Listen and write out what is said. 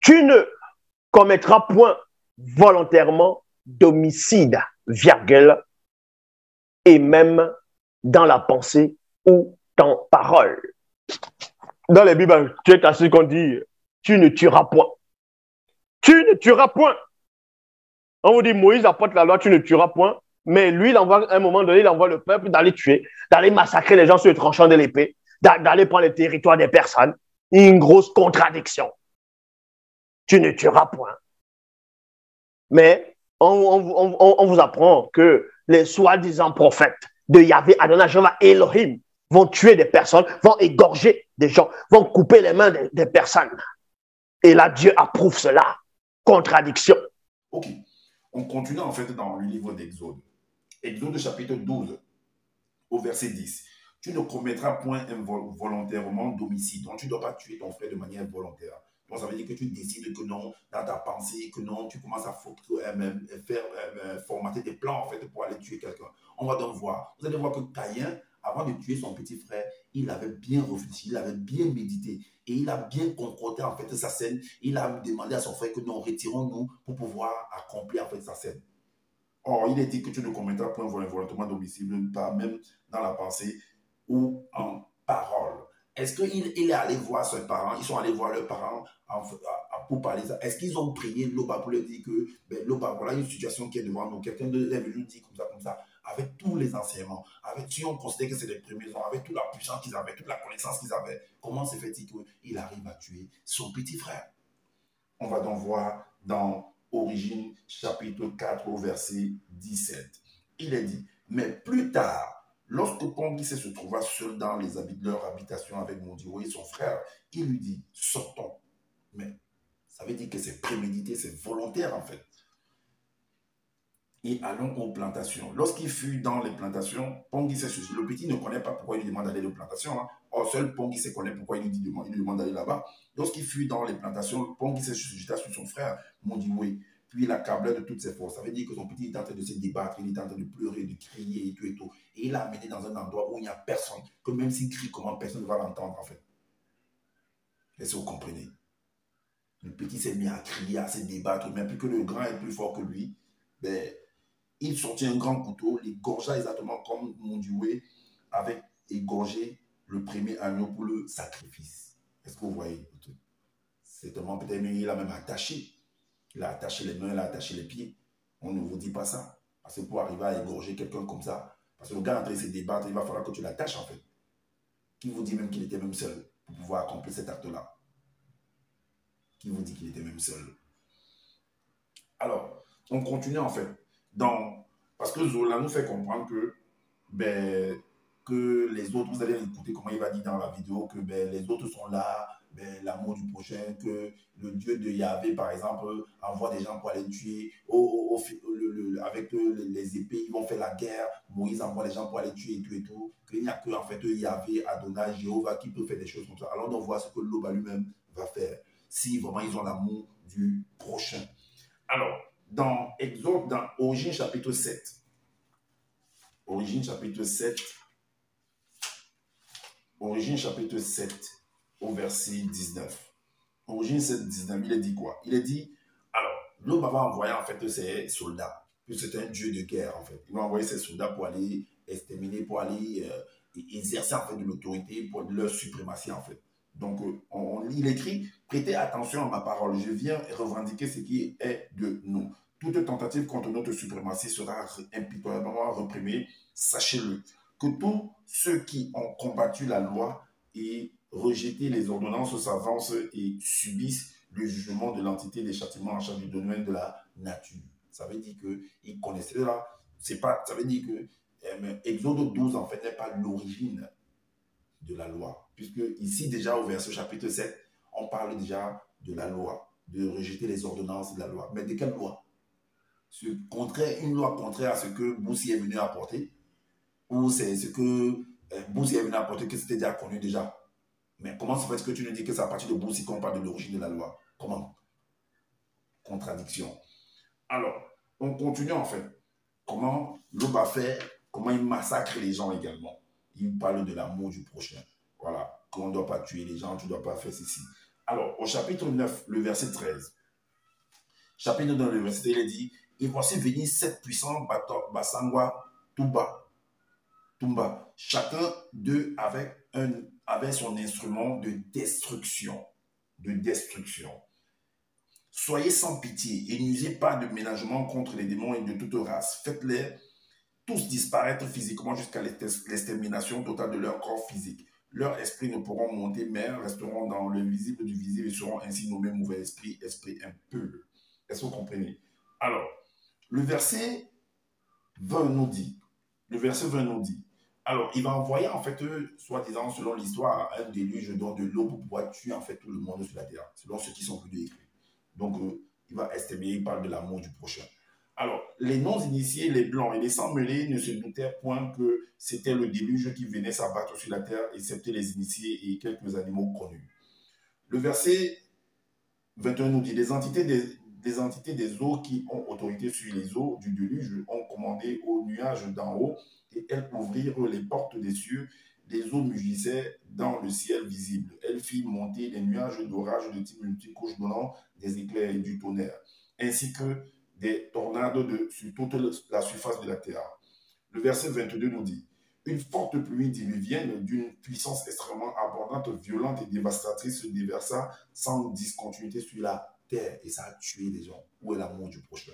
Tu ne commettras point volontairement d'homicide, virgule, et même dans la pensée ou en parole. Dans les Bibles, tu es assis qu'on dit, tu ne tueras point. Tu ne tueras point. On vous dit, Moïse apporte la loi, tu ne tueras point. Mais lui, il envoie, à un moment donné, il envoie le peuple d'aller tuer, d'aller massacrer les gens sur le tranchant de l'épée, d'aller prendre le territoire des personnes. Une grosse contradiction. Tu ne tueras point. Mais on vous apprend que les soi-disant prophètes de Yahvé, Adonai, Jéhovah, Elohim, vont tuer des personnes, vont égorger des gens, vont couper les mains des personnes. Et là, Dieu approuve cela. Contradiction. Ok. On continue en fait dans le livre d'Exode. Exode chapitre 12, au verset 10. Tu ne commettras point volontairement d'homicide. Donc, tu ne dois pas tuer ton frère de manière volontaire. Donc, ça veut dire que tu décides que non, dans ta pensée, que non, tu commences à formater des plans en fait pour aller tuer quelqu'un. On va donc voir. Vous allez voir que Caïn, avant de tuer son petit frère, il avait bien réfléchi, il avait bien médité et il a bien concocté en fait sa scène. Il a demandé à son frère que non, retirons-nous pour pouvoir accomplir en fait sa scène. Or, il est dit que tu ne commettras point volontairement d'homicide, pas même dans la pensée ou en parole. Est-ce qu'il est allé voir ses parents? Ils sont allés voir leurs parents pour parler de ça. Est-ce qu'ils ont prié Loba pour leur dire que ben, Loba, voilà une situation qui est devant nous. Quelqu'un est venu dire comme ça, avec tous les enseignements, avec si on considère que c'est les premiers hommes, avec toute la puissance qu'ils avaient, toute la connaissance qu'ils avaient, comment se fait-il qu'il arrive à tuer son petit frère? On va donc voir dans Origine, chapitre 4, au verset 17. Il est dit, mais plus tard, lorsque Pongisé se trouva seul dans leur habitation avec Mondiwo et son frère, il lui dit, sortons. Mais ça veut dire que c'est prémédité, c'est volontaire en fait. Et allons aux plantations. Lorsqu'il fut dans les plantations, Pongisé, le petit ne connaît pas pourquoi il lui demande d'aller aux plantations. Hein. Or, seul Pongisé connaît pourquoi il lui demande d'aller là-bas. Lorsqu'il fut dans les plantations, Pongisé se suscita sur son frère, Mondiwe, puis il accablait de toutes ses forces. Ça veut dire que son petit est en train de se débattre, il est en train de pleurer, de crier et tout et tout. Et il l'a amené dans un endroit où il n'y a personne, que même s'il crie comment, personne ne va l'entendre en fait. Est-ce que vous comprenez? Le petit s'est mis à crier, à se débattre, même plus que le grand est plus fort que lui. Ben, il sortit un grand couteau, l'égorgea exactement comme Mondiwe avait égorgé le premier agneau pour le sacrifice. Est-ce que vous voyez? C'est tellement peut-être, il a même attaché. Il a attaché les mains, il a attaché les pieds. On ne vous dit pas ça. Parce que pour arriver à égorger quelqu'un comme ça, parce que le gars est en train de se débattre, il va falloir que tu l'attaches en fait. Qui vous dit même qu'il était même seul pour pouvoir accomplir cet acte-là? Qui vous dit qu'il était même seul? Alors, on continue en fait. Parce que Zola nous fait comprendre que, ben, que les autres, vous allez écouter comment il va dire dans la vidéo, que ben, les autres sont là, ben, l'amour du prochain, que le Dieu de Yahvé, par exemple, envoie des gens pour aller tuer, avec les épées, ils vont faire la guerre, Moïse envoie les gens pour aller tuer et tout, qu'il n'y a que en fait Yahvé, Adonai, Jéhovah qui peut faire des choses comme ça. Alors on voit ce que Loba lui-même va faire, si vraiment ils ont l'amour du prochain. Alors, dans Exode, dans Origine chapitre 7, Origine chapitre 7, au verset 19. Origine 7, 19, il est dit quoi? Il est dit, alors, l'homme va envoyer en fait ses soldats, puis c'est un dieu de guerre en fait. Il va envoyer ses soldats pour aller exterminer, pour aller exercer en fait de l'autorité, pour leur suprématie en fait. Donc, il écrit, prêtez attention à ma parole, je viens revendiquer ce qui est de nous. Toute tentative contre notre suprématie sera impitoyablement réprimée, sachez-le. Que tous ceux qui ont combattu la loi et rejeté les ordonnances s'avancent et subissent le jugement de l'entité des châtiments en charge du domaine de la nature. Ça veut dire qu'ils connaissaient là. Ça veut dire que Exode 12, en fait, n'est pas l'origine de la loi. Puisque ici, déjà, au verset chapitre 7, on parle déjà de la loi, de rejeter les ordonnances de la loi. Mais de quelle loi? Une loi contraire à ce que Boussi est venu apporter, ou c'est ce que Boussi est venu apporter, que c'était déjà connu déjà. Mais comment se fait que tu nous dis que c'est à partir de Boussi qu'on parle de l'origine de la loi? Comment? Contradiction. Alors, on continue en fait. Comment l'Oba fait, comment il massacre les gens également. Il parle de l'amour du prochain. Voilà, qu'on ne doit pas tuer les gens, tu ne dois pas faire ceci. Alors, au chapitre 9, le verset 13, chapitre 9, le verset 13, il est dit, et voici venir sept puissants Bassangwa Tumba. Chacun d'eux avait son instrument de destruction. De destruction. Soyez sans pitié et n'usez pas de ménagement contre les démons et de toute race. Faites-les tous disparaître physiquement jusqu'à l'extermination totale de leur corps physique. Leurs esprits ne pourront monter, mais resteront dans le visible du visible et seront ainsi nommés mauvais esprits, esprits impurs. Est-ce que vous comprenez? Alors, le verset 20 nous dit, alors il va envoyer en fait, soi-disant, selon l'histoire, un déluge dans de l'eau pour pouvoir tuer en fait tout le monde sur la terre, selon ceux qui sont venus écrire. Donc, il va exterminer, il parle de l'amour du prochain. Alors, les non-initiés, les blancs et les sans-mêlés ne se doutaient point que c'était le déluge qui venait s'abattre sur la terre, excepté les initiés et quelques animaux connus. Le verset 21 nous dit, les entités des eaux qui ont autorité sur les eaux du déluge ont commandé aux nuages d'en haut et elles ouvrirent les portes des cieux. Les eaux mugissaient dans le ciel visible. Elles firent monter des nuages d'orage de type multicouche donnant des éclairs et du tonnerre, ainsi que des tornades sur toute la surface de la terre. Le verset 22 nous dit, une forte pluie diluvienne d'une puissance extrêmement abondante, violente et dévastatrice se déversa sans discontinuité sur la terre et ça a tué les gens. Où est l'amour du prochain?